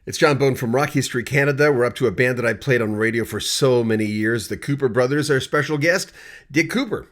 It's John Bone from Rock History Canada. We're up to a band that I played on radio for so many years. The Cooper Brothers, our special guest, Dick Cooper.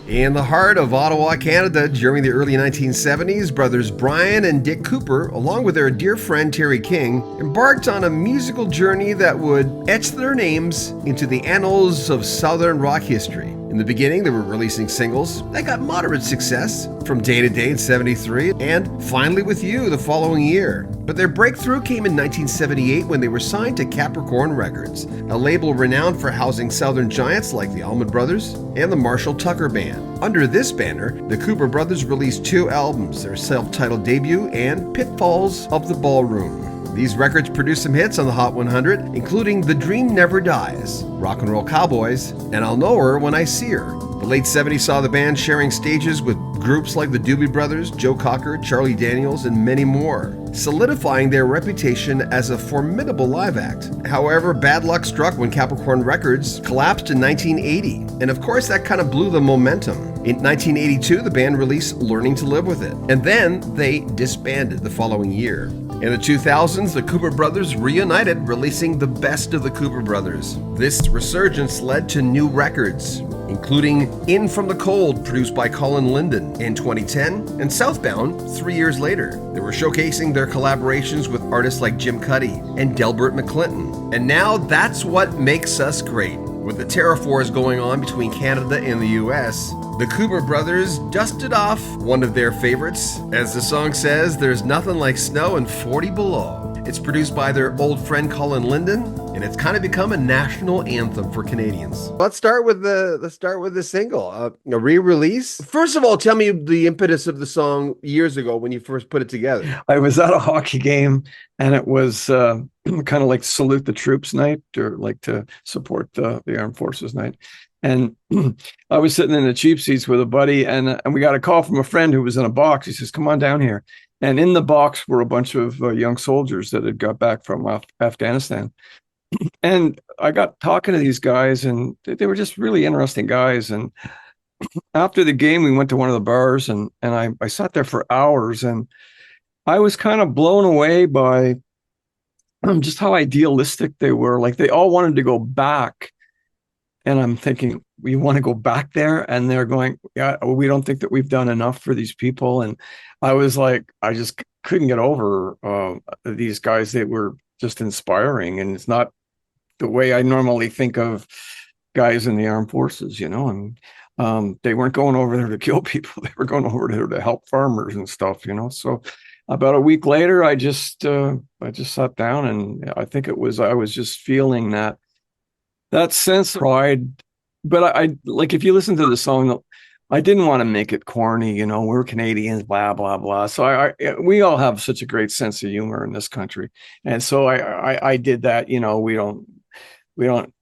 In the heart of Ottawa, Canada, during the early 1970s, brothers Brian and Dick Cooper, along with their dear friend Terry King, embarked on a musical journey that would etch their names into the annals of Southern rock history. In the beginning, they were releasing singles that got moderate success, From Day to Day in '73, and Finally With You the following year. But their breakthrough came in 1978 when they were signed to Capricorn Records, a label renowned for housing Southern giants like the Allman Brothers and the Marshall Tucker Band. Under this banner, the Cooper Brothers released 2 albums, their self-titled debut and Pitfalls of the Ballroom. These records produced some hits on the Hot 100, including The Dream Never Dies, Rock and Roll Cowboys, and I'll Know Her When I See Her. The late 70s saw the band sharing stages with groups like the Doobie Brothers, Joe Cocker, Charlie Daniels, and many more, solidifying their reputation as a formidable live act. However, bad luck struck when Capricorn Records collapsed in 1980, and of course that kind of blew the momentum. In 1982, the band released Learning to Live With It, and then they disbanded the following year. In the 2000s, the Cooper Brothers reunited, releasing the best of the Cooper Brothers. This resurgence led to new records, including In From the Cold, produced by Colin Linden in 2010, and Southbound 3 years later. They were showcasing their collaborations with artists like Jim Cuddy and Delbert McClinton. And now that's what makes us great. With the tariff wars going on between Canada and the US, the Cooper Brothers dusted off one of their favorites. As the song says, there's nothing like snow and 40 below. It's produced by their old friend Colin Linden, and it's kind of become a national anthem for Canadians. Let's start with the single, a re-release. First of all, tell me the impetus of the song years ago when you first put it together. I was at a hockey game, and it was kind of like Salute the Troops night, or like to support the Armed Forces night. And I was sitting in the cheap seats with a buddy, and we got a call from a friend who was in a box. He says, "Come on down here." And in the box were a bunch of young soldiers that had got back from Afghanistan. And I got talking to these guys, and they were just really interesting guys. And after the game, we went to one of the bars, and I sat there for hours, and I was kind of blown away by just how idealistic they were. Like, they all wanted to go back. And I'm thinking, we want to go back there? And they're going, yeah, we don't think that we've done enough for these people. And I was like, I just couldn't get over these guys. They were just inspiring. And it's not the way I normally think of guys in the armed forces, you know. And they weren't going over there to kill people. They were going over there to help farmers and stuff, you know. So about a week later, I just sat down, and I think I was just feeling that sense of pride. But I like, if you listen to the song, I didn't want to make it corny, you know, we're Canadians, blah, blah, blah. So we all have such a great sense of humor in this country. And so I did that, you know, we don't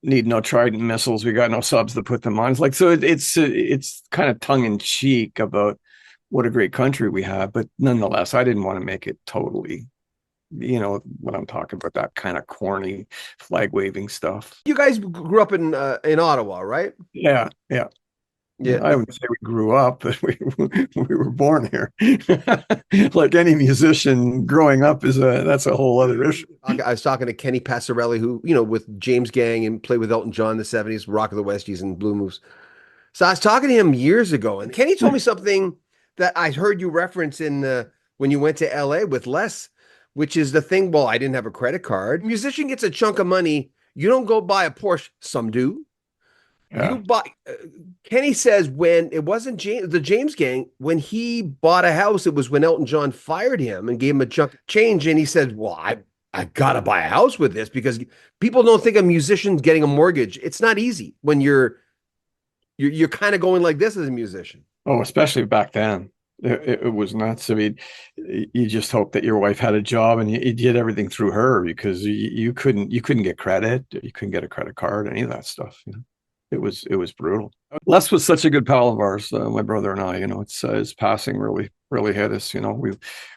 need no Trident missiles. We got no subs to put them on. It's like, so it's kind of tongue in cheek about what a great country we have. But nonetheless, I didn't want to make it totally, you know, when I'm talking about that kind of corny flag waving stuff. You guys grew up in Ottawa, right? Yeah. I wouldn't say we grew up, but we were born here. Like any musician, growing up that's a whole other issue. I was talking to Kenny Passarelli, who, you know, with James Gang and played with Elton John in the '70s, Rock of the Westies and Blue Moves. So I was talking to him years ago, and Kenny told me something that I heard you reference in when you went to LA with Les, which is the thing. Well, I didn't have a credit card. Musician gets a chunk of money. You don't go buy a Porsche. Some do. Yeah. You buy. Kenny says when it wasn't the James Gang, when he bought a house, it was when Elton John fired him and gave him a chunk of change. And he said, "Well, I gotta buy a house with this because people don't think a musician's getting a mortgage. It's not easy when you're kind of going like this as a musician." Oh, especially back then. It was nuts. I mean, you just hope that your wife had a job and you did everything through her, because you couldn't get credit, you couldn't get a credit card, any of that stuff. You know, it was brutal. Les was such a good pal of ours, my brother and I. You know, his passing really hit us. You know,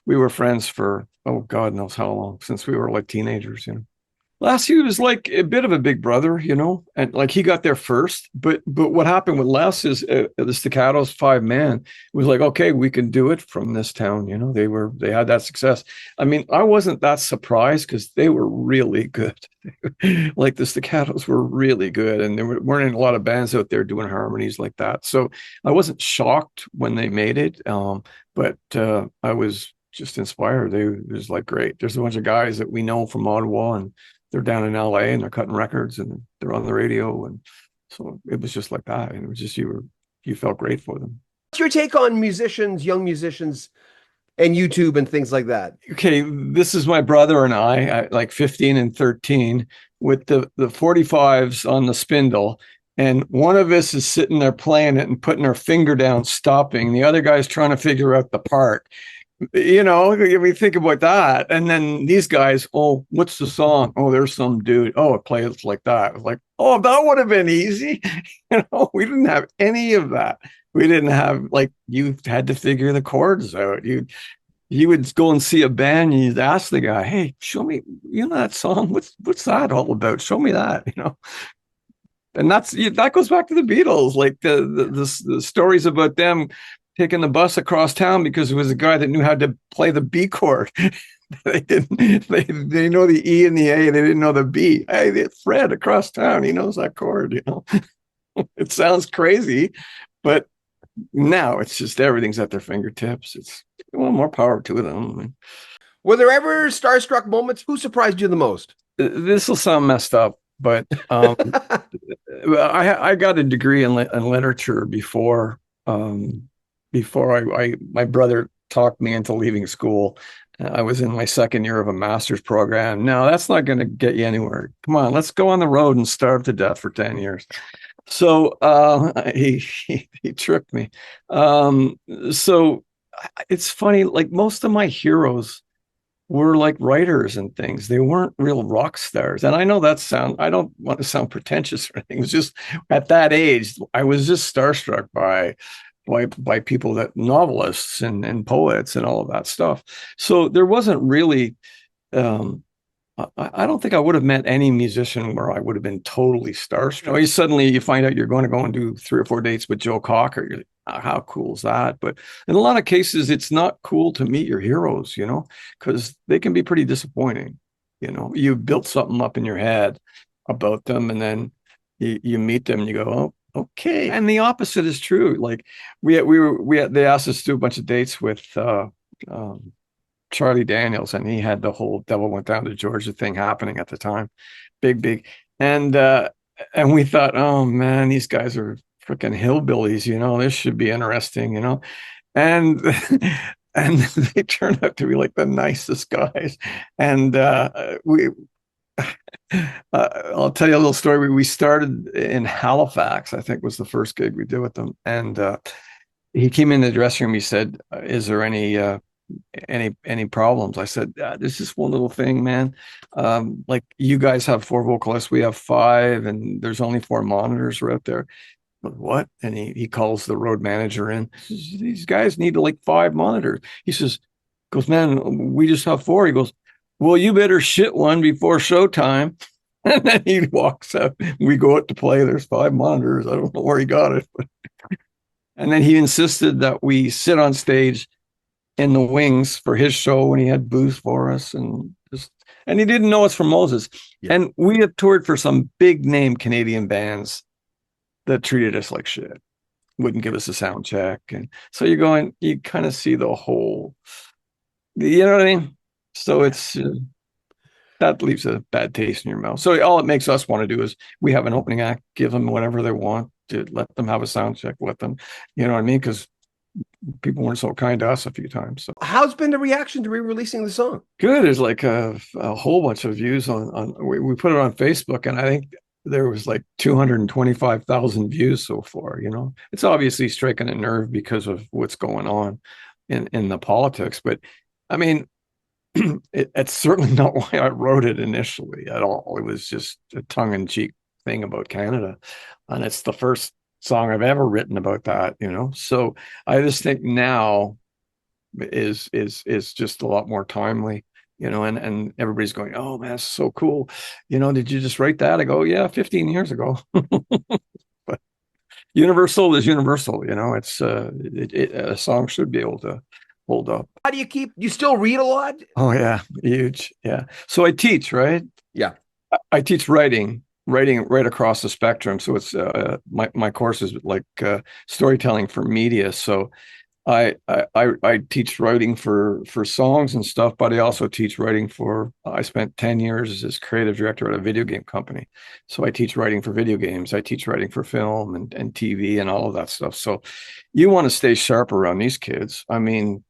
we were friends for, oh God knows how long, since we were like teenagers. You know. Lassie was like a bit of a big brother, and like he got there first. But what happened with Les is the Staccatos 5 man. It was like, okay, we can do it from this town. They had that success. I mean, I wasn't that surprised because they were really good. Like the Staccatos were really good, and there weren't a lot of bands out there doing harmonies like that. So I wasn't shocked when they made it, but I was just inspired. It was like great. There's a bunch of guys that we know from Ottawa, and they're down in LA and they're cutting records and they're on the radio. And so it was just like that. And it was just, you felt great for them. What's your take on musicians, young musicians, and YouTube and things like that? Okay. This is my brother and I like 15 and 13 with the 45s on the spindle. And one of us is sitting there playing it and putting our finger down, stopping. The other guy's trying to figure out the part. We think about that. And then these guys, oh, what's the song? Oh, there's some dude. Oh, it plays like that. It's like, oh, that would have been easy. We didn't have any of that. We didn't have, like, you had to figure the chords out. You would go and see a band and you'd ask the guy, hey, show me, that song. What's that all about? Show me that. And that goes back to the Beatles, like the stories about them taking the bus across town because it was a guy that knew how to play the B chord. They know the E and the A, they didn't know the B. Hey, Fred across town, he knows that chord. It sounds crazy, but now it's just everything's at their fingertips. It's more power to them. Were there ever starstruck moments? Who surprised you the most? This will sound messed up, but I got a degree in literature before my brother talked me into leaving school. I was in my second year of a master's program. No, that's not going to get you anywhere. Come on, let's go on the road and starve to death for 10 years. So he tricked me. So it's funny, like most of my heroes were like writers and things. They weren't real rock stars. And I know I don't want to sound pretentious or anything. It was just at that age, I was just starstruck by people, that novelists and poets and all of that stuff. So there wasn't really, I don't think I would have met any musician where I would have been totally starstruck. Suddenly you find out you're going to go and do 3 or 4 dates with Joe Cocker. You're like, oh, how cool is that? But in a lot of cases, it's not cool to meet your heroes, because they can be pretty disappointing. You built something up in your head about them, and then you meet them and you go, oh, okay. And the opposite is true. Like they asked us to do a bunch of dates with Charlie Daniels, and he had the whole Devil Went Down to Georgia thing happening at the time. Big. And we thought, oh man, these guys are freaking hillbillies, this should be interesting, and and they turned out to be like the nicest guys. And I'll tell you a little story. We started in Halifax, I think was the first gig we did with them. And he came in the dressing room. He said, is there any problems? I said, there's just one little thing, man. Like you guys have 4 vocalists, we have 5, and there's only 4 monitors out there. What? And he calls the road manager in. Says, these guys need like 5 monitors. He goes, man, we just have 4. He goes, well, you better shit one before showtime. And then he walks out. We go out to play. There's 5 monitors. I don't know where he got it. And then he insisted that we sit on stage in the wings for his show when he had booze for us. And he didn't know us from Moses. Yeah. And we have toured for some big name Canadian bands that treated us like shit, wouldn't give us a sound check. And so you kind of see the whole, you know what I mean? So it's that leaves a bad taste in your mouth. So all it makes us want to do is we have an opening act, give them whatever they want, to let them have a sound check, let them, you know what I mean? Because people weren't so kind to us a few times. So how's been the reaction to re-releasing the song? Good. There's like a whole bunch of views on we put it on Facebook, and I think there was like 225,000 views so far. It's obviously striking a nerve because of what's going on in the politics, but I mean, it's certainly not why I wrote it initially at all. It was just a tongue-in-cheek thing about Canada, and it's the first song I've ever written about that. So I just think now is just a lot more timely. and everybody's going, oh man, it's so cool. Did you just write that? I go, yeah, 15 years ago. But universal is universal. It's a song should be able to hold up. How do you still read a lot? Oh yeah, huge. Yeah. So I teach, right? Yeah. I teach writing right across the spectrum. So it's my course is like storytelling for media. So I teach writing for songs and stuff, but I also teach writing for. I spent 10 years as creative director at a video game company, so I teach writing for video games. I teach writing for film and TV and all of that stuff. So you want to stay sharp around these kids. I mean,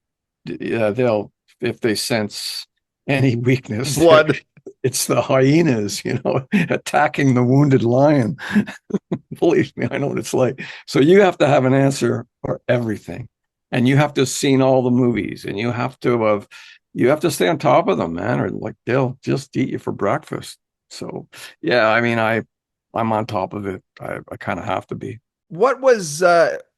yeah, they'll if they sense any weakness, Blood. it's the hyenas, attacking the wounded lion. Believe me, I know what it's like. So you have to have an answer for everything. And you have to have seen all the movies, and you have to stay on top of them, man, or like they'll just eat you for breakfast. So yeah, I mean, I'm on top of it. I kind of have to be. What was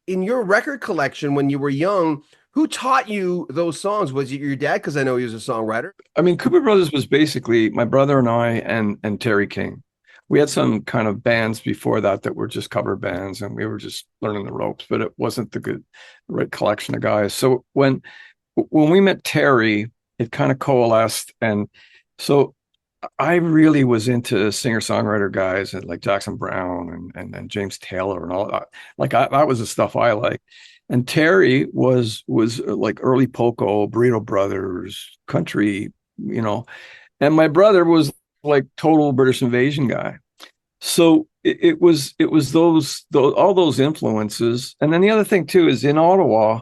in your record collection when you were young? Who taught you those songs? Was it your dad? Because I know he was a songwriter. I mean, Cooper Brothers was basically my brother and I and Terry King. We had some kind of bands before that were just cover bands, and we were just learning the ropes, but it wasn't the right collection of guys. So when we met Terry, it kind of coalesced. And so I really was into singer-songwriter guys like Jackson Brown and James Taylor and all that. Like that was the stuff I liked. And Terry was like early Poco, Burrito Brothers, country, and my brother was like total British invasion guy. So it was those all those influences. And then the other thing too is in Ottawa,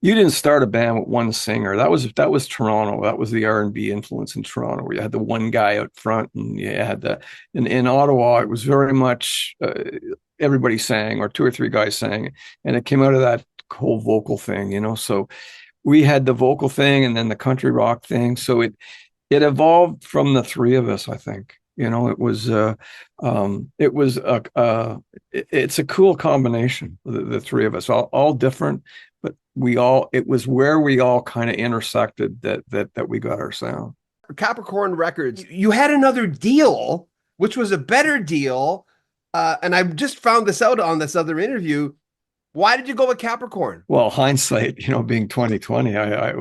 you didn't start a band with one singer. That was Toronto. That was the R&B influence in Toronto, where you had the one guy out front, and you had in Ottawa, it was very much everybody sang, or two or three guys sang, and it came out of that whole vocal thing, So we had the vocal thing and then the country rock thing. So it evolved from the three of us, I think. It's a cool combination, the three of us, all different, but it was where we all kind of intersected that we got our sound. Capricorn Records, you had another deal, which was a better deal. And I just found this out on this other interview. Why did you go with Capricorn? Well, hindsight, being 2020, I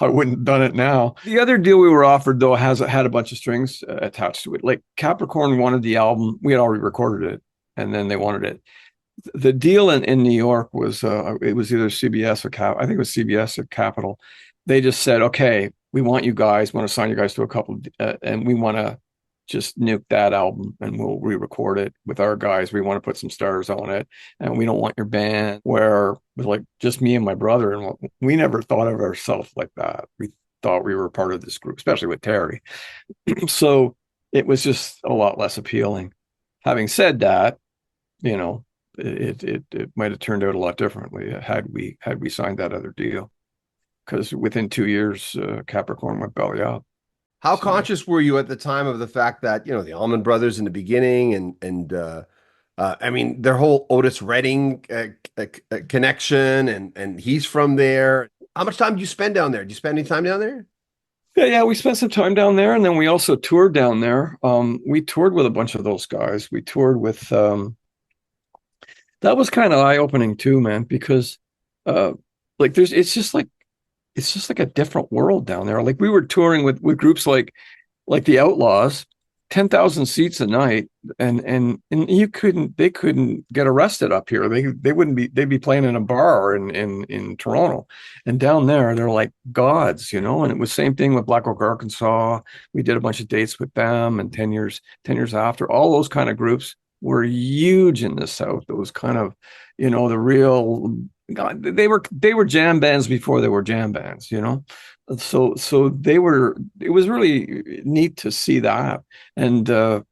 wouldn't have done it now. The other deal we were offered, though, had a bunch of strings attached to it. Like Capricorn wanted the album. We had already recorded it, and then they wanted it. The deal in New York was it was either CBS or I think it was CBS or Capitol. They just said, okay, we want to sign you guys to a couple, and we want to just nuke that album, and we'll re-record it with our guys. We want to put some stars on it, and we don't want your band. Where it was like just me and my brother, and we never thought of ourselves like that. We thought we were part of this group, especially with Terry. So it was just a lot less appealing. Having said that, it might have turned out a lot differently had we signed that other deal, because within 2 years, Capricorn went belly up. How conscious were you at the time of the fact that, the Allman Brothers in the beginning and I mean, their whole Otis Redding connection and he's from there. How much time did you spend down there? Did you spend any time down there? Yeah, we spent some time down there, and then we also toured down there. We toured with a bunch of those guys. We toured with that was kind of eye-opening too, man, because it's just like a different world down there. Like we were touring with groups like the Outlaws, 10,000 seats a night, and they couldn't get arrested up here. They'd be playing in a bar in Toronto, and down there they're like gods, And it was same thing with Black Oak, Arkansas. We did a bunch of dates with them, and 10 years after, all those kind of groups were huge in the South. Those kind of, the real. God, they were jam bands before they were jam bands, So it was really neat to see that. And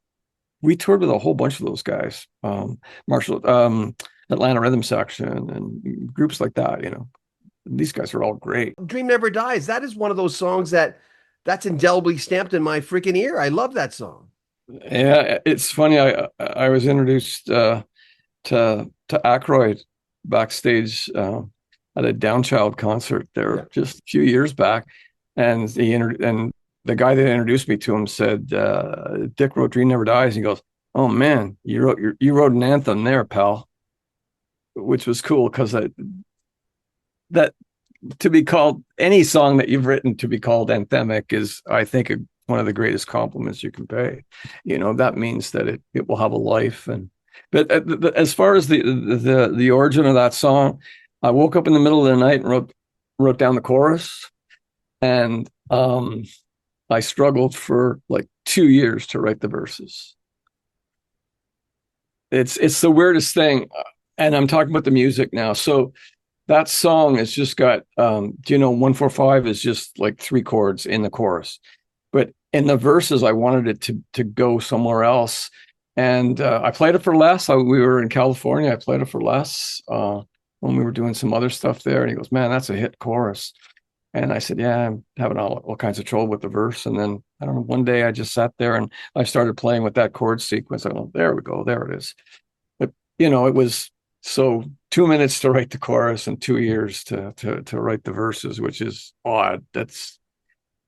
we toured with a whole bunch of those guys, Atlanta Rhythm Section and groups like that, These guys are all great. Dream Never Dies. That is one of those songs that's indelibly stamped in my freaking ear. I love that song. Yeah, it's funny. I was introduced to Aykroyd backstage at a Downchild concert there just a few years back, and the the guy that introduced me to him said, Dick wrote Dream Never Dies. And he goes, oh man, you wrote an anthem there, pal, which was cool because that to be called any song that you've written to be called anthemic is, I think, one of the greatest compliments you can pay. That means that it will have a life. And but as far as the origin of that song, I woke up in the middle of the night and wrote down the chorus, and I struggled for like 2 years to write the verses. It's the weirdest thing, and I'm talking about the music now. So that song has just got 145 is just like 3 chords in the chorus, but in the verses I wanted it to go somewhere else. And I played it for Les. We were in California. I played it for Les when we were doing some other stuff there, and he goes, man, that's a hit chorus. And I said, yeah, I'm having all kinds of trouble with the verse. And then, I don't know, one day I just sat there and I started playing with that chord sequence. I went, there we go, there it is. But, it was so 2 minutes to write the chorus and 2 years to write the verses, which is odd.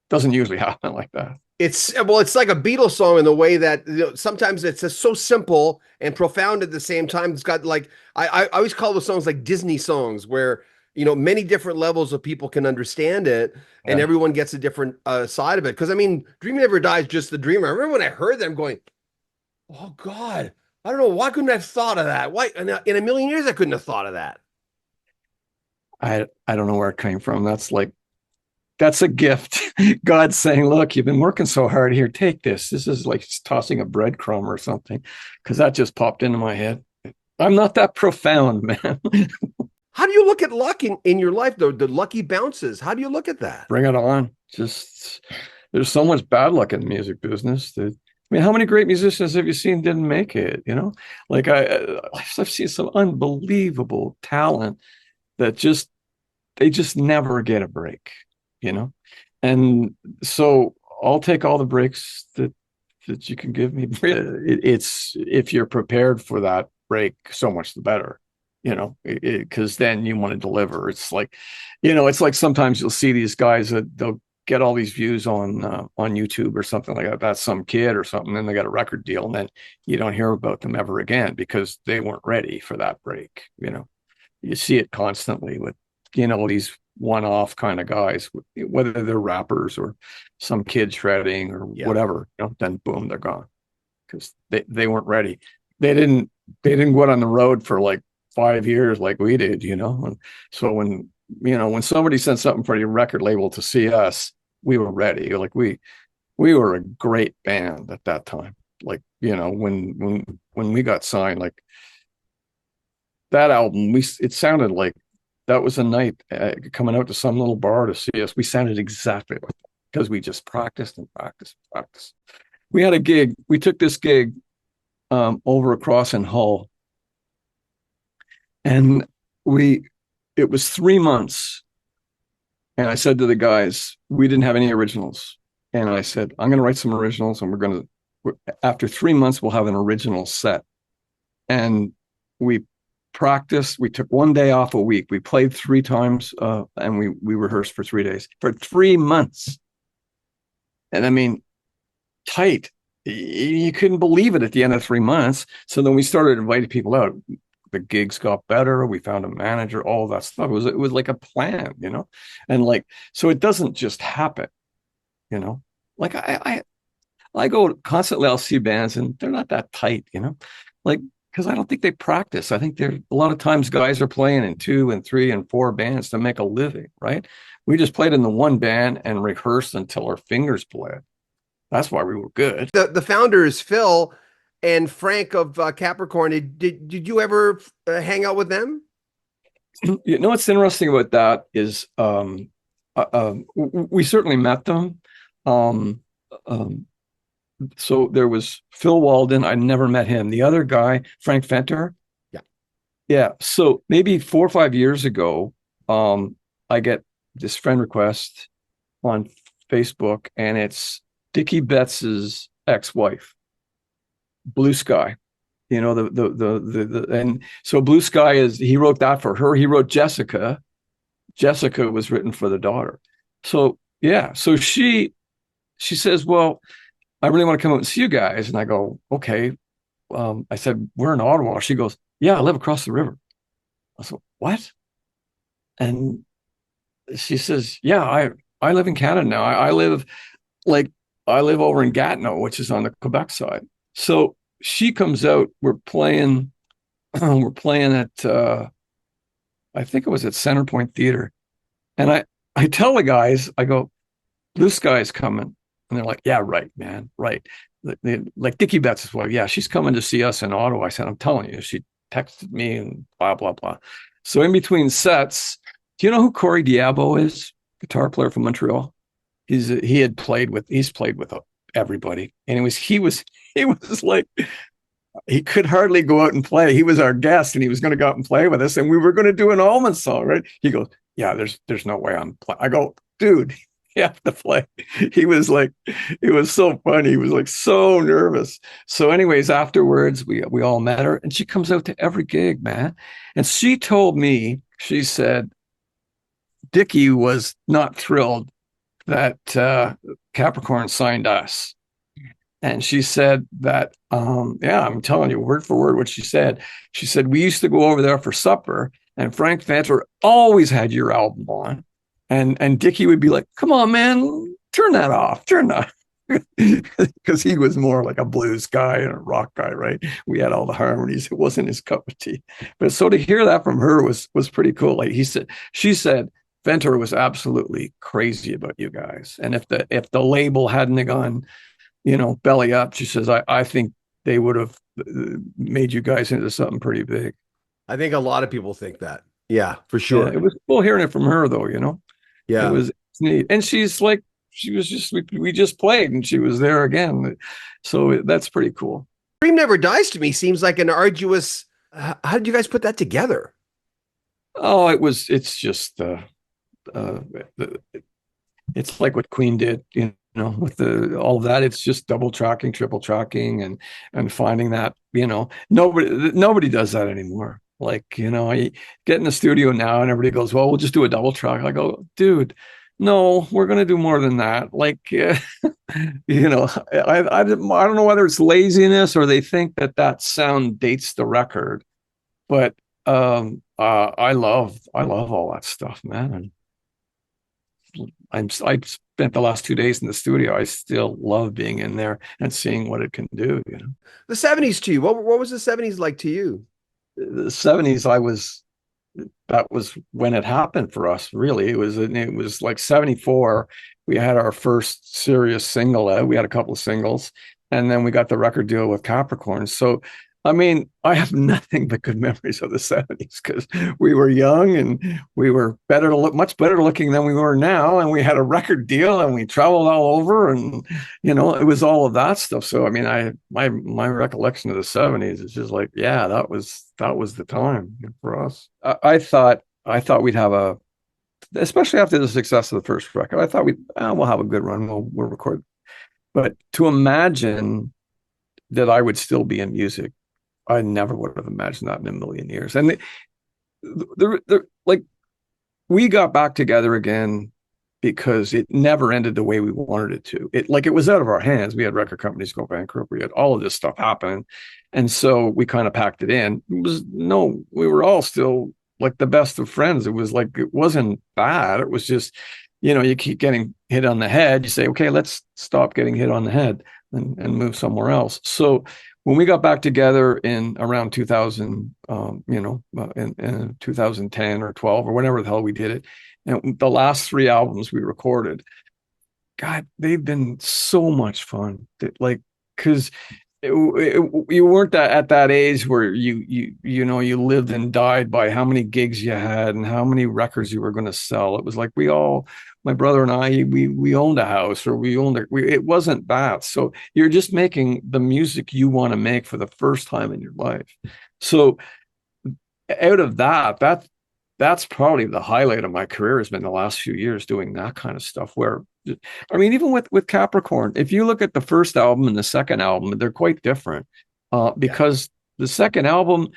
Doesn't usually happen like that. It's like a Beatles song in the way that sometimes it's just so simple and profound at the same time. It's got like, I always call those songs like Disney songs where, many different levels of people can understand it, and everyone gets a different side of it. Because I mean, Dream Never Dies, just the dreamer. I remember when I heard them going, oh God, I don't know, why couldn't I have thought of that? Why in a million years I couldn't have thought of that? I don't know where it came from. That's a gift. God's saying, look, you've been working so hard here. Take this. This is like tossing a breadcrumb or something, because that just popped into my head. I'm not that profound, man. How do you look at luck in your life, though? The lucky bounces. How do you look at that? Bring it on. Just, there's so much bad luck in the music business. How many great musicians have you seen didn't make it? Like I've seen some unbelievable talent that they just never get a break. And so I'll take all the breaks that you can give me. It's if you're prepared for that break, so much the better. Because then you want to deliver. It's like, it's like sometimes you'll see these guys that they'll get all these views on YouTube or something like that. That's some kid or something. Then they got a record deal, and then you don't hear about them ever again because they weren't ready for that break. You see it constantly with, these one-off kind of guys, whether they're rappers or some kid shredding or whatever. Then boom, they're gone because they weren't ready. They didn't go out on the road for like 5 years like we did, And so when somebody sent something for your record label to see us, we were ready. Like we were a great band at that time. Like, when we got signed, like that album, it sounded like that was a night coming out to some little bar to see us. We sounded exactly like that because we just practiced and practiced and practiced. We had a gig. We took this gig over across in Hull. And it was 3 months. And I said to the guys, we didn't have any originals. And I said, I'm going to write some originals, and after 3 months, we'll have an original set. And we practiced. We took 1 day off a week. We played 3 times, and we rehearsed for 3 days for 3 months. And I mean, tight. You couldn't believe it at the end of 3 months. So then we started inviting people out. The gigs got better. We found a manager, all that stuff. It was like a plan, and like, so it doesn't just happen, like I go constantly, I'll see bands and they're not that tight, like, because I don't think they practice. I think a lot of times guys are playing in 2 and 3 and 4 bands to make a living, right? We just played in the one band and rehearsed until our fingers bled. That's why we were good. The founders, Phil and Frank of Capricorn, did you ever hang out with them? What's interesting about that is we certainly met them. So there was Phil Walden. I never met him. The other guy, Frank Fenter. Yeah. So maybe 4 or 5 years ago, I get this friend request on Facebook, and it's Dickie Betts's ex-wife, Blue Sky. And so Blue Sky he wrote that for her. He wrote Jessica. Jessica was written for the daughter. So yeah, so she she says, well, I really want to come out and see you guys. And I go, okay. I said, we're in Ottawa. She goes, yeah, I live across the river. I said, what? And she says, yeah, I live in Canada now. Like, I live over in Gatineau, which is on the Quebec side. So she comes out, we're playing, we're playing at, I think it was at Centerpoint Theater. And I tell the guys, I go, Blue Sky's coming. And they're like, yeah, right, man, right. Like Dickie Betts as well. Yeah, she's coming to see us in Ottawa. I said, I'm telling you, she texted me and blah, blah, blah. So in between sets, do you know who Corey Diabo is? Guitar player from Montreal. He's played with everybody. And he was like, he could hardly go out and play. He was our guest and he was going to go out and play with us. And we were going to do an Allman song, right? He goes, yeah, there's no way I'm playing. I go, dude, you have to play. He was like, it was so funny. He was like so nervous. So anyways, afterwards, we all met her and she comes out to every gig, man. And she told me, she said, Dickie was not thrilled that Capricorn signed us. And she said that, yeah, I'm telling you word for word what she said. She said, we used to go over there for supper and Frank Venter always had your album on. And Dickie would be like, come on, man, turn that off, turn that. Because he was more like a blues guy and a rock guy, right? We had all the harmonies. It wasn't his cup of tea. But so to hear that from her was pretty cool. Like she said, Venter was absolutely crazy about you guys. And if the label hadn't gone, belly up, she says, I think they would have made you guys into something pretty big. I think a lot of people think that. Yeah, for sure. Yeah, it was cool hearing it from her, though. Yeah, it was neat. And she's like, we just played, and she was there again. So that's pretty cool. Dream Never Dies to me seems like an arduous. How did you guys put that together? Oh, it's just it's like what Queen did, with all of that. It's just double tracking, triple tracking, and finding that, nobody does that anymore. Like, I get in the studio now and everybody goes, well, we'll just do a double track. I go, dude, no, we're going to do more than that. Like, I don't know whether it's laziness or they think that sound dates the record, but I love all that stuff, man. And I spent the last 2 days in the studio. I still love being in there and seeing what it can do. The 70s to you. What was the 70s like to you? The 70s, that was when it happened for us. Really, it was like 74. We had our first serious single out. We had a couple of singles, and then we got the record deal with Capricorn. So, I mean, I have nothing but good memories of the 70s because we were young and we were much better looking than we were now. And we had a record deal and we traveled all over and, it was all of that stuff. So, I mean, my recollection of the 70s is just like, yeah, that was the time for us. I thought we'd have especially after the success of the first record, I thought we'll have a good run. We'll record. But to imagine that I would still be in music, I never would have imagined that in a million years. And like, we got back together again because it never ended the way we wanted it to. It was out of our hands. We had record companies go bankrupt. We had all of this stuff happen. And so we kind of packed it in. We were all still like the best of friends. It was like, it wasn't bad. It was just, you keep getting hit on the head. You say, okay, let's stop getting hit on the head and move somewhere else. So when we got back together in around 2000, in 2010 or 12 or whenever the hell we did it, and the last 3 albums we recorded, God, they've been so much fun. Because you weren't at that age where you lived and died by how many gigs you had and how many records you were going to sell. It was like my brother and I, we owned a house or it wasn't that. So you're just making the music you want to make for the first time in your life. So out of that's probably the highlight of my career has been the last few years doing that kind of stuff where, I mean, even with Capricorn, if you look at the first album and the second album, they're quite different because the second album,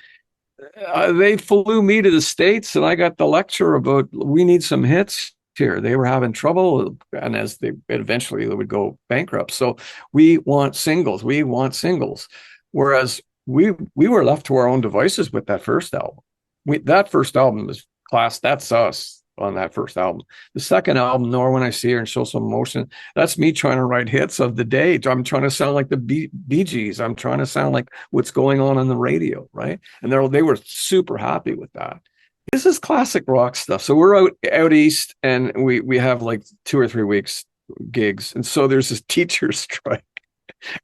they flew me to the States and I got the lecture about we need some hits. here. They were having trouble, and as they eventually they would go bankrupt. So we want singles. We want singles. Whereas we were left to our own devices with that first album. That first album is class. That's us on that first album. The second album, Nor When I See Her and Show Some Emotion, that's me trying to write hits of the day. I'm trying to sound like the Bee Gees. I'm trying to sound like what's going on the radio, right? And they were super happy with that. This is classic rock stuff. So we're out east, and we have like 2 or 3 weeks gigs, and so there's this teacher strike,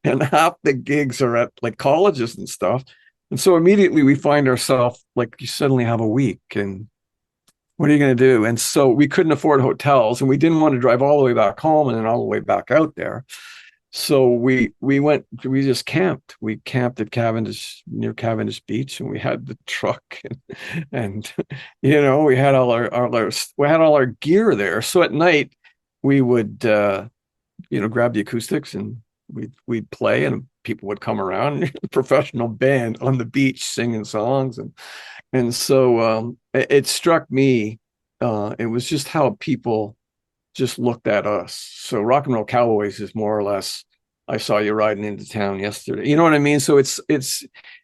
and half the gigs are at like colleges and stuff. And so immediately we find ourselves like, you suddenly have a week, and what are you going to do? And so we couldn't afford hotels, and we didn't want to drive all the way back home and then all the way back out there. So we just camped. We camped at Cavendish, near Cavendish Beach, and we had the truck, and we had all our gear there. So at night we would grab the acoustics, and we'd play, and people would come around, professional band on the beach singing songs, and so it struck me. It was just how people just looked at us. So Rock and Roll Cowboys is more or less, I saw you riding into town yesterday. You know what I mean? So it's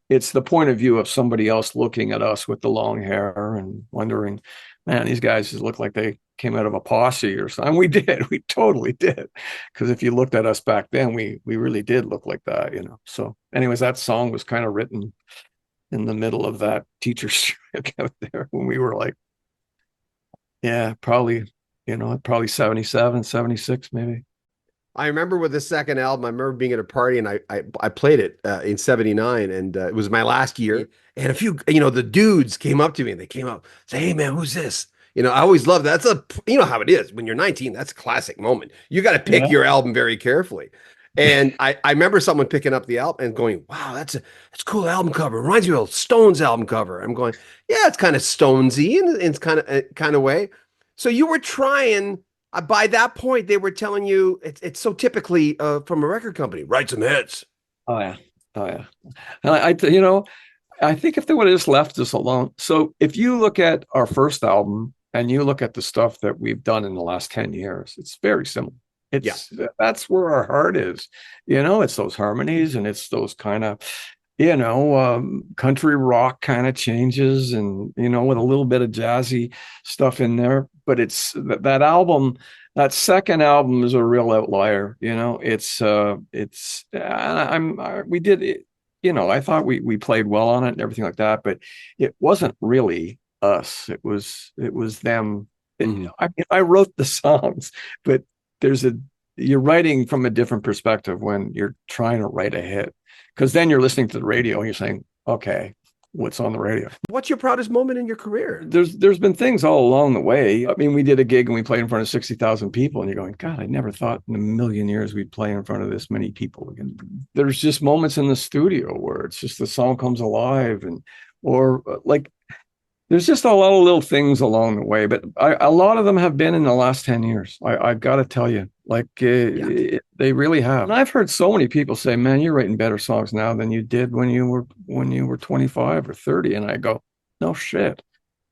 the point of view of somebody else looking at us with the long hair and wondering, man, these guys just look like they came out of a posse or something. We did. We totally did. Because if you looked at us back then, we really did look like that, So anyways, that song was kind of written in the middle of that teacher strike out there when we were like, yeah, probably 77, 76, maybe. I remember with the second album, I remember being at a party, and I played it in 79, and it was my last year. And a few, the dudes came up to me, and they came up, say, "Hey man, who's this?" I always love that. How it is when you're 19, that's a classic moment. You got to pick your album very carefully. And I remember someone picking up the album and going, "Wow, that's a cool album cover. It reminds me of a Stones album cover." I'm going, "Yeah, it's kind of Stonesy in it's kind of way." So you were trying. By that point, they were telling you it's so typically from a record company, write some hits. Oh yeah, oh yeah. And I think if they would have just left us alone. So if you look at our first album and you look at the stuff that we've done in the last 10 years, it's very similar. That's where our heart is. It's those harmonies, and it's those kind of, country rock kind of changes, and, with a little bit of jazzy stuff in there. But it's that album, that second album is a real outlier. We did it, I thought we played well on it and everything like that, but it wasn't really us. It was them. Mm-hmm. I wrote the songs, but you're writing from a different perspective when you're trying to write a hit, because then you're listening to the radio and you're saying, okay, what's on the radio? What's your proudest moment in your career? There's been things all along the way. I mean, we did a gig and we played in front of 60,000 people, and you're going, God, I never thought in a million years we'd play in front of this many people again. There's just moments in the studio where it's just the song comes alive, or there's just a lot of little things along the way, but a lot of them have been in the last 10 years. I've got to tell you, they really have. And I've heard so many people say, man, you're writing better songs now than you did when you were 25 or 30. And I go, no shit.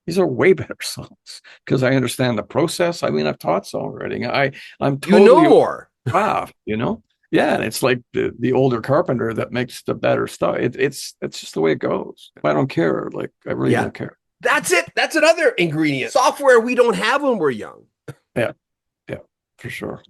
These are way better songs because I understand the process. I mean, I've taught songwriting. I'm totally more. Wow, Yeah, and it's like the older carpenter that makes the better stuff. It's just the way it goes. I don't care. I really don't care. That's it. That's another ingredient. Software we don't have when we're young. Yeah, for sure.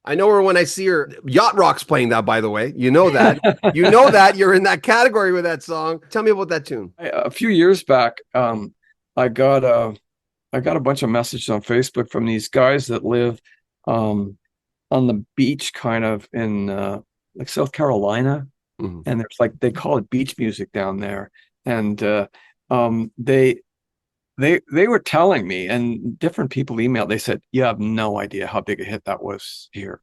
I know her when I see her. Yacht Rock's playing that, by the way. You know that. You're in that category with that song. Tell me about that tune. A few years back, I got a bunch of messages on Facebook from these guys that live on the beach, kind of in South Carolina, and there's they call it beach music down there, and they were telling me, and different people emailed, they said, you have no idea how big a hit that was here.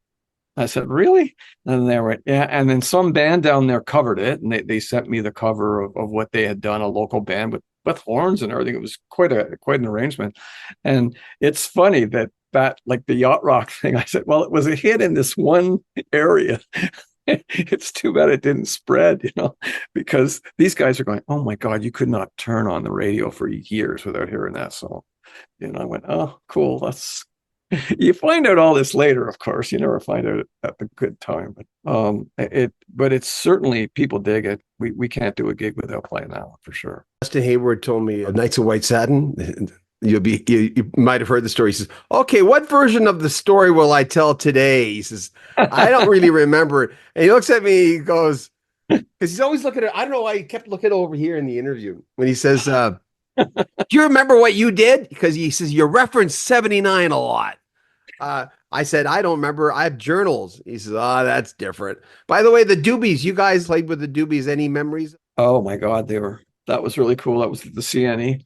I said, really? And they were, yeah. And then some band down there covered it, and they sent me the cover of what they had done, a local band with horns and everything. It was quite an arrangement. And it's funny that the Yacht Rock thing, I said, well, it was a hit in this one area. It's too bad it didn't spread, because these guys are going, oh my God, you could not turn on the radio for years without hearing that song. And I went, oh, cool. You find out all this later, of course. You never find out at the good time, but it's certainly people dig it. We can't do a gig without playing that one for sure. Justin Hayward told me Knights of White Satin. You might have heard the story. He says, "Okay, what version of the story will I tell today?" He says, "I don't really remember it." And he looks at me. He goes, because he's always looking at. I don't know why he kept looking over here in the interview when he says, "Do you remember what you did?" Because he says you reference 79 a lot. I said, "I don't remember. I have journals." He says, "Oh, that's different." By the way, the Doobies. You guys played with the Doobies. Any memories? Oh my God, that was really cool. That was at the CNE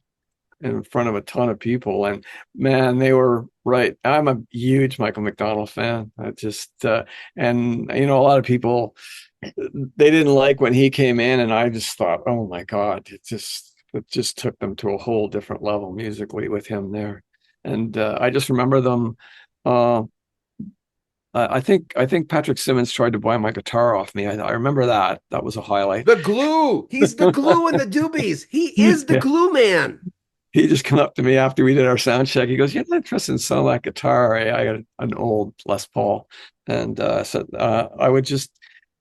in front of a ton of people, and man, they were right. I'm a huge Michael McDonald fan. I just and a lot of people, they didn't like when he came in, and I just thought, oh my God, it just took them to a whole different level musically with him there. And I just remember them. Uh, I think Patrick Simmons tried to buy my guitar off me. I remember that. That was a highlight. The glue. He's the glue in the Doobies. He is the Yeah. glue man. He just come up to me after we did our sound check. He goes, "You're not interested in selling that guitar?" I got an old Les Paul, and said, "I would just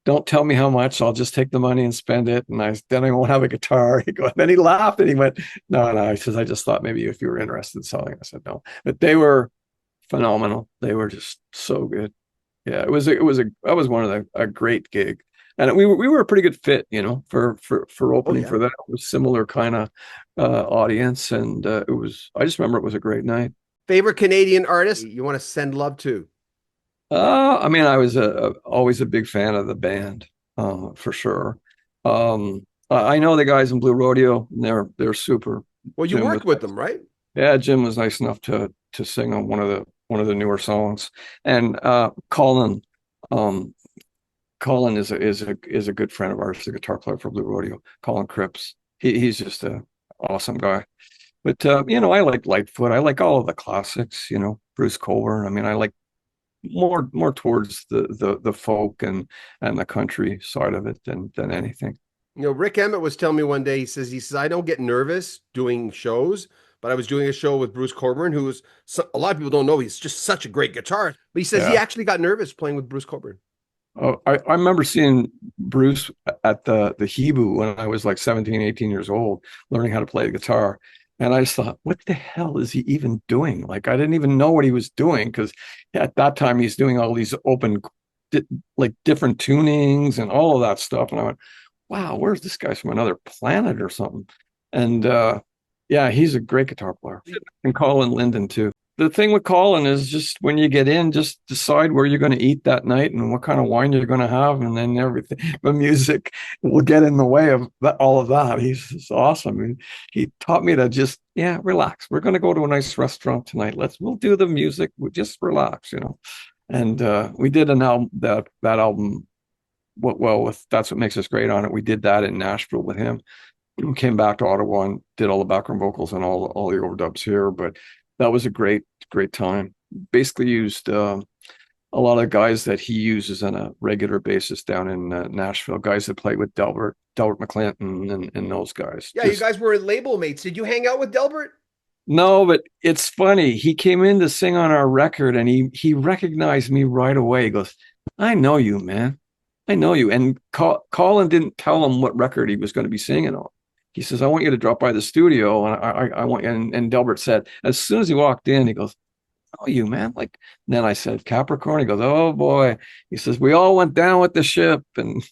don't tell me how much. I'll just take the money and spend it, and then I won't have a guitar." Then he laughed and he went, "No, no." He says, "I just thought maybe if you were interested in selling." I said, "No," but they were phenomenal. They were just so good. Yeah, that was one of a great gig, and we were a pretty good fit, for Oh opening yeah. for that. It was similar kind of audience, and it was. I just remember it was a great night. Favorite Canadian artist you want to send love to? I mean, I was always a big fan of the band, for sure. I know the guys in Blue Rodeo. And they're super. Well, you Jim was worked with them, right? Yeah, Jim was nice enough to sing on one of the newer songs, and um, Colin is a good friend of ours, the guitar player for Blue Rodeo, Colin Cripps. He's just a awesome guy. But I like Lightfoot. I like all of the classics. Bruce Cockburn. I mean, I like more towards the folk and the country side of it than anything. Rick Emmett was telling me one day, he says, I don't get nervous doing shows, but I was doing a show with Bruce Cockburn, who is, a lot of people don't know, he's just such a great guitarist. But he says he Yeah. actually got nervous playing with Bruce Cockburn. Oh, I remember seeing Bruce at the Hebrew when I was like 17, 18 years old, learning how to play the guitar. And I just thought, what the hell is he even doing? Like, I didn't even know what he was doing, because at that time he's doing all these like different tunings and all of that stuff. And I went, wow, where's this guy from another planet or something? And yeah, he's a great guitar player. And Colin Linden too. The thing with Colin is just when you get in, just decide where you're going to eat that night and what kind of wine you're going to have, and then everything. The music will get in the way of all of that. He's awesome. He taught me to just relax. We're going to go to a nice restaurant tonight. We'll do the music. We'll just relax, And we did an album that album. Well, with That's What Makes Us Great on it. We did that in Nashville with him. Came back to Ottawa and did all the background vocals and all the overdubs here. But that was a great time. Basically used a lot of guys that he uses on a regular basis down in Nashville. Guys that played with Delbert McClinton and those guys. Yeah, you guys were label mates. Did you hang out with Delbert? No, but it's funny. He came in to sing on our record, and he recognized me right away. He goes, "I know you, man. I know you." And Colin didn't tell him what record he was going to be singing on. He says, "I want you to drop by the studio." And I want, and Delbert said, as soon as he walked in, he goes, "Oh, you, man." Like, then I said, "Capricorn." He goes, "Oh boy." He says, "We all went down with the ship," and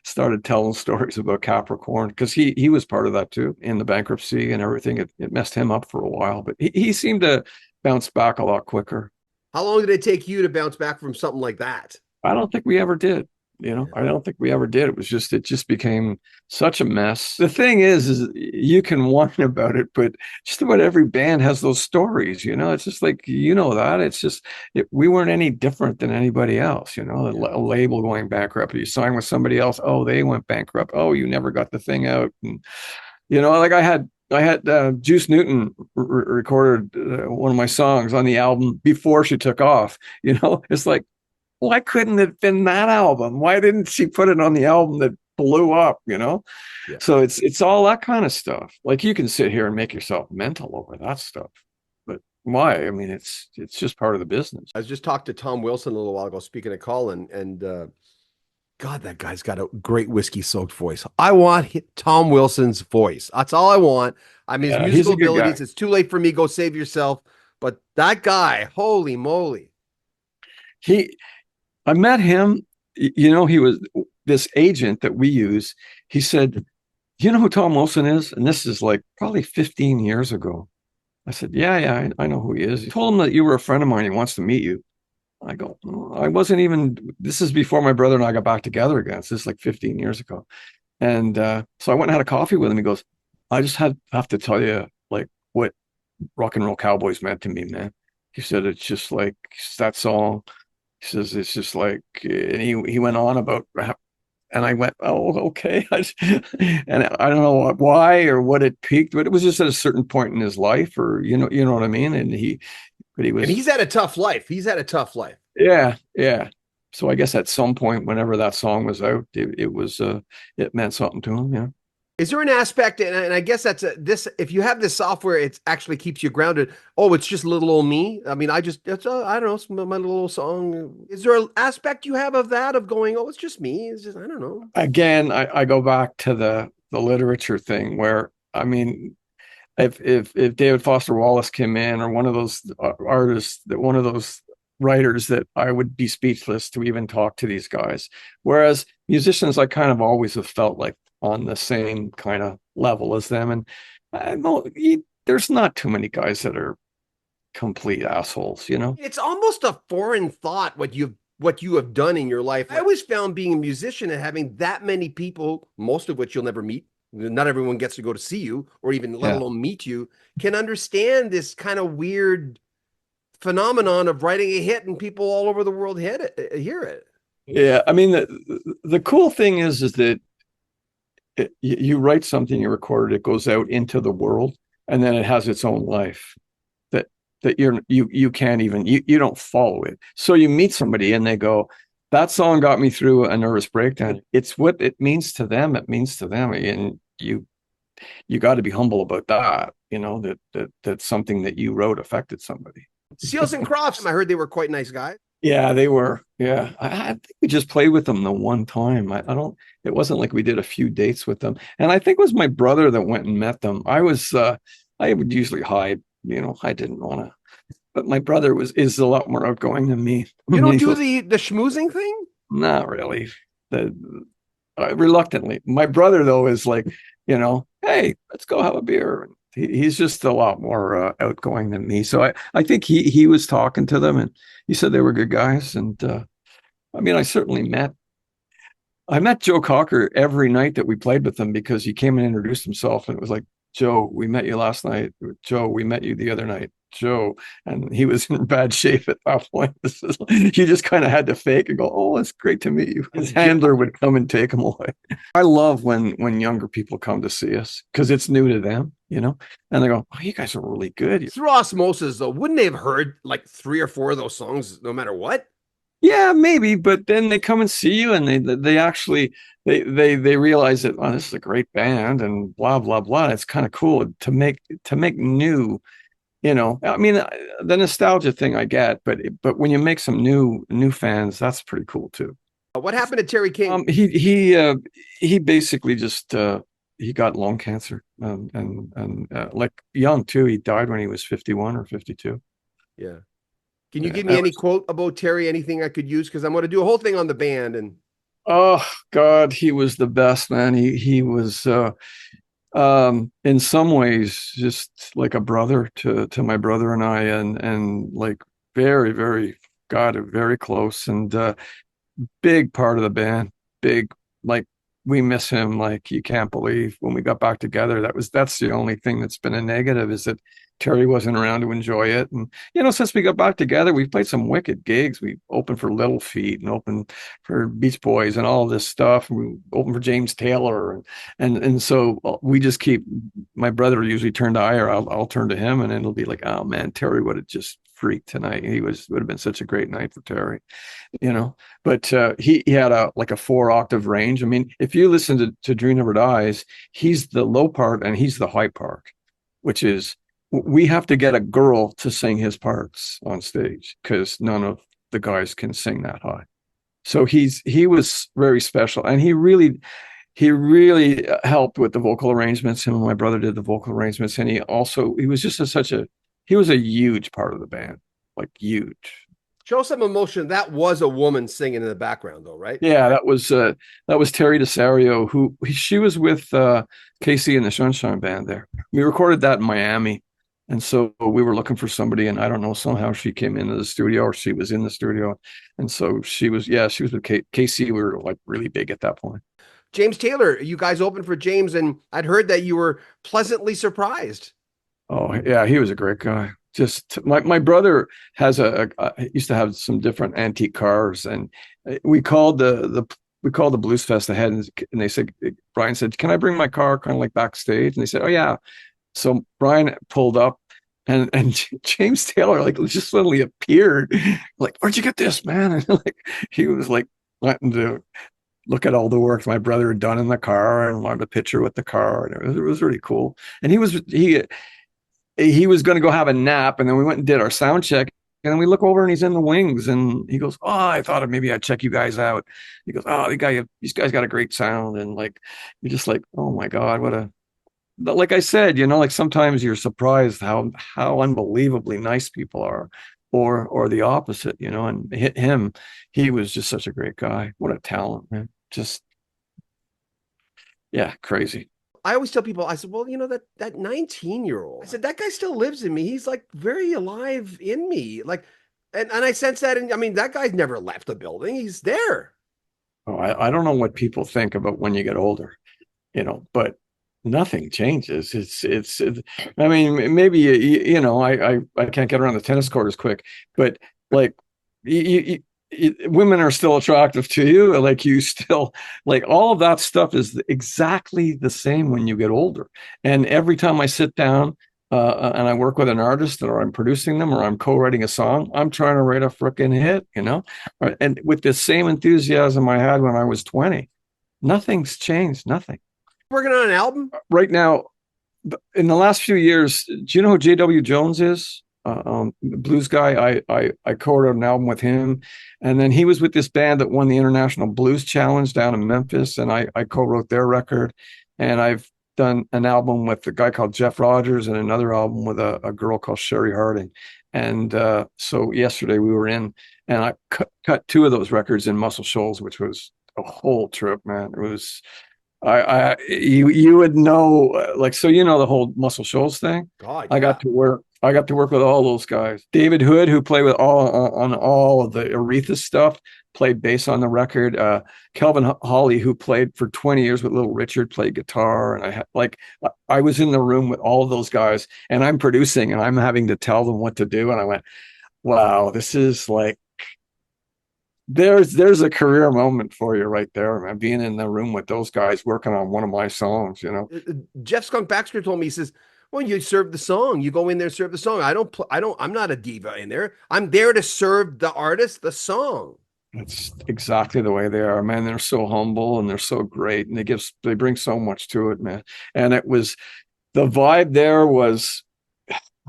started telling stories about Capricorn, because he was part of that too, in the bankruptcy and everything. It messed him up for a while, but he seemed to bounce back a lot quicker. How long did it take you to bounce back from something like that? I don't think we ever did. I don't think we ever did. It just became such a mess. The thing is you can whine about it, but just about every band has those stories. It's just like, that. It's just, we weren't any different than anybody else. A label going bankrupt. You sign with somebody else. Oh, they went bankrupt. Oh, you never got the thing out. And, like I had Juice Newton recorded one of my songs on the album before she took off. It's like, why couldn't it have been that album? Why didn't she put it on the album that blew up? Yeah. So it's all that kind of stuff. Like, you can sit here and make yourself mental over that stuff, but Why? I mean, it's just part of the business. I was just talked to Tom Wilson a little while ago, speaking of Colin, and God, that guy's got a great whiskey soaked voice. I want Tom Wilson's voice. That's all I want. I mean, his Yeah, he's musical a good guy. abilities. It's too late for me. Go save yourself. But that guy, holy moly. He, I met him. You know, he was this agent that we use. He said, "You know who Tom Wilson is?" And this is like probably 15 years ago. I said, "Yeah, yeah, I know who he is." He told him that you were a friend of mine. He wants to meet you. I go, "Oh, I wasn't even. This is before my brother and I got back together again. So this is like 15 years ago." And so I went and had a coffee with him. He goes, "I just have to tell you like what Rock and Roll Cowboys meant to me, man." He said, "It's just like that song." He says, "It's just like," and he went on about, and I went, "Oh, okay." And I don't know why or what it peaked, but it was just at a certain point in his life, or you know what I mean. And but he And was, he's had a tough life. He's had a tough life. yeah, yeah. So I guess at some point, whenever that song was out, it was it meant something to him. Yeah. Is there an aspect, and I guess that's this, if you have this software, it actually keeps you grounded. Oh, it's just little old me. I mean, I don't know, it's my little song. Is there an aspect you have of that, of going, oh, it's just me? It's just, I don't know. Again, I go back to the literature thing where I mean, if David Foster Wallace came in, or one of those artists, that one of those writers, that I would be speechless to even talk to these guys. Whereas musicians, I kind of always have felt like on the same kind of level as them. And I know there's not too many guys that are complete assholes, you know? It's almost a foreign thought what you have done in your life. I always found being a musician and having that many people, most of which you'll never meet, not everyone gets to go to see you or even let Yeah. alone meet you, can understand this kind of weird phenomenon of writing a hit and people all over the world hear it. Yeah. I mean, the cool thing is that you write something, you record it, it goes out into the world, and then it has its own life that you can't even you don't follow it. So you meet somebody and they go, "That song got me through a nervous breakdown." It's what it means to them. It means to them, and you got to be humble about that. You know that's something that you wrote affected somebody. Seals and Crofts, I heard they were quite nice guys. Yeah, they were. Yeah, I think we just played with them the one time. I don't. It wasn't like we did a few dates with them. And I think it was my brother that went and met them. I would usually hide. You know, I didn't want to. But my brother is a lot more outgoing than me. You don't do the schmoozing thing? Not really. The Reluctantly. My brother though is like, hey, let's go have a beer. He's just a lot more outgoing than me. So I think he was talking to them, and he said they were good guys. And I mean, I met Joe Cocker every night that we played with him, because he came and introduced himself, and it was like, "Joe, we met you last night. Joe, we met you the other night. Joe." And he was in bad shape at that point. You just kind of had to fake and go, "Oh, it's great to meet you." His handler would come and take him away. I love when younger people come to see us, because it's new to them, and they go, "Oh, you guys are really good." Through osmosis, though, wouldn't they have heard like 3 or 4 of those songs no matter what? Yeah, maybe, but then they come and see you, and they actually they realize that, oh, this is a great band, and blah blah blah. It's kind of cool to make new, I mean, the nostalgia thing I get, but when you make some new fans, that's pretty cool too. What happened to Terry King? He basically just he got lung cancer, and like young too. He died when he was 51 or 52. Yeah. Can you give me any quote about Terry? Anything I could use? Because I'm going to do a whole thing on the band. And oh God, he was the best, man. He was in some ways just like a brother to my brother and I, and like very, very, God, very close, and big part of the band. Big, like, we miss him like you can't believe. When we got back together, that's the only thing that's been a negative, is that Terry wasn't around to enjoy it. And since we got back together, we've played some wicked gigs. We opened for Little Feat and opened for Beach Boys and all this stuff. We opened for James Taylor, and so we just keep. My brother usually turn to I, or I'll turn to him, and it'll be like, "Oh man, Terry would have just freaked tonight. Would have been such a great night for Terry." But he had a 4-octave range. I mean, if you listen to Dream Never Dies, he's the low part and he's the high part, which is we have to get a girl to sing his parts on stage because none of the guys can sing that high. So he was very special, and he really helped with the vocal arrangements. Him and my brother did the vocal arrangements, and he was just he was a huge part of the band, like huge. Show some emotion. That was a woman singing in the background, though, right? Yeah, that was Terry DeSario, she was with Casey and the Sunshine Band there. We recorded that in Miami, and so we were looking for somebody, and I don't know, somehow she came into the studio, or she was in the studio, and so she was with Casey. We were like really big at that point. James Taylor, you guys opened for James, and I'd heard that you were pleasantly surprised. Oh yeah, he was a great guy. Just my brother has used to have some different antique cars, and we called the Blues Fest ahead, and they said, Brian said, "Can I bring my car kind of like backstage?" And they said, "Oh yeah." So Brian pulled up, and James Taylor like just suddenly appeared, like, "Where'd you get this, man?" And like he was like wanting to look at all the work my brother had done in the car and wanted a picture with the car, and it was really cool. And he was going to go have a nap, and then we went and did our sound check, and then we look over and he's in the wings, and he goes, "Oh, I thought maybe I'd check you guys out." He goes, "Oh, these guys got a great sound." And like, you're just like, oh my God, but like I said, like sometimes you're surprised how unbelievably nice people are, or the opposite, and him, he was just such a great guy. What a talent, man. Just, yeah, crazy. I always tell people, I said, well, that 19-year-old, I said, that guy still lives in me. He's like very alive in me. Like, and I sense that. And I mean, that guy's never left the building. He's there. Oh, I don't know what people think about when you get older, but nothing changes. I mean, maybe, I can't get around the tennis court as quick, but like women are still attractive to you. Like you still, like, all of that stuff is exactly the same when you get older. And every time I sit down and I work with an artist, or I'm producing them, or I'm co-writing a song, I'm trying to write a freaking hit, and with the same enthusiasm I had when I was 20. Nothing's changed. Nothing. Working on an album right now. In the last few years, do you know who J.W. Jones is? Blues guy. I co-wrote an album with him, and then he was with this band that won the International Blues Challenge down in Memphis, and I co-wrote their record. And I've done an album with a guy called Jeff Rogers, and another album with a girl called Sherry Harding. And so yesterday we were in, and I cut two of those records in Muscle Shoals, which was a whole trip, man. It was you would know, like, so the whole Muscle Shoals thing. God, yeah. I got to work with all those guys. David Hood, who played with all of the Aretha stuff, played bass on the record. Kelvin Hawley, who played for 20 years with Little Richard, played guitar. And I was in the room with all of those guys, and I'm producing, and I'm having to tell them what to do. And I went, wow, this is like, there's a career moment for you right there, man. Being in the room with those guys working on one of my songs, Jeff Skunk Baxter told me, he says, well, you serve the song. You go in there, serve the song. I'm not a diva in there. I'm there to serve the artist, the song. That's exactly the way they are, man. They're so humble and they're so great, and they bring so much to it, man. And the vibe there was,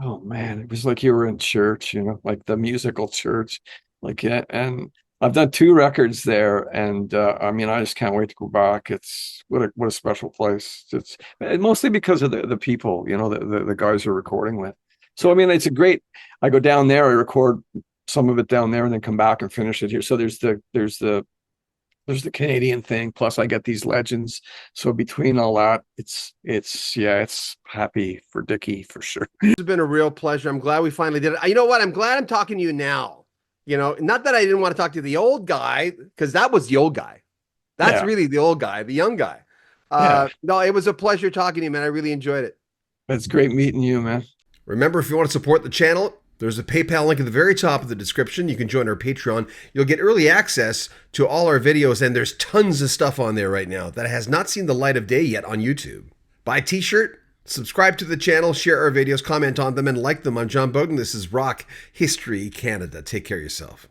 oh man, it was like you were in church, like the musical church, like, yeah. And I've done 2 records there, and I mean, I just can't wait to go back. It's what a special place. It's mostly because of the people, the guys are recording with. So I mean, it's a great. I go down there, I record some of it down there, and then come back and finish it here. So there's the Canadian thing. Plus, I get these legends. So between all that, it's happy for Dickie for sure. It's been a real pleasure. I'm glad we finally did it. You know what? I'm glad I'm talking to you now. Not that I didn't want to talk to the old guy, because that was the old guy. That's really the old guy, the young guy. No, it was a pleasure talking to you, man. I really enjoyed it. It's great meeting you, man. Remember, if you want to support the channel, there's a PayPal link at the very top of the description. You can join our Patreon. You'll get early access to all our videos, and there's tons of stuff on there right now that has not seen the light of day yet on YouTube. Buy a t-shirt, subscribe to the channel, share our videos, comment on them, and like them. I'm John Bowden. This is Rock History Canada. Take care of yourself.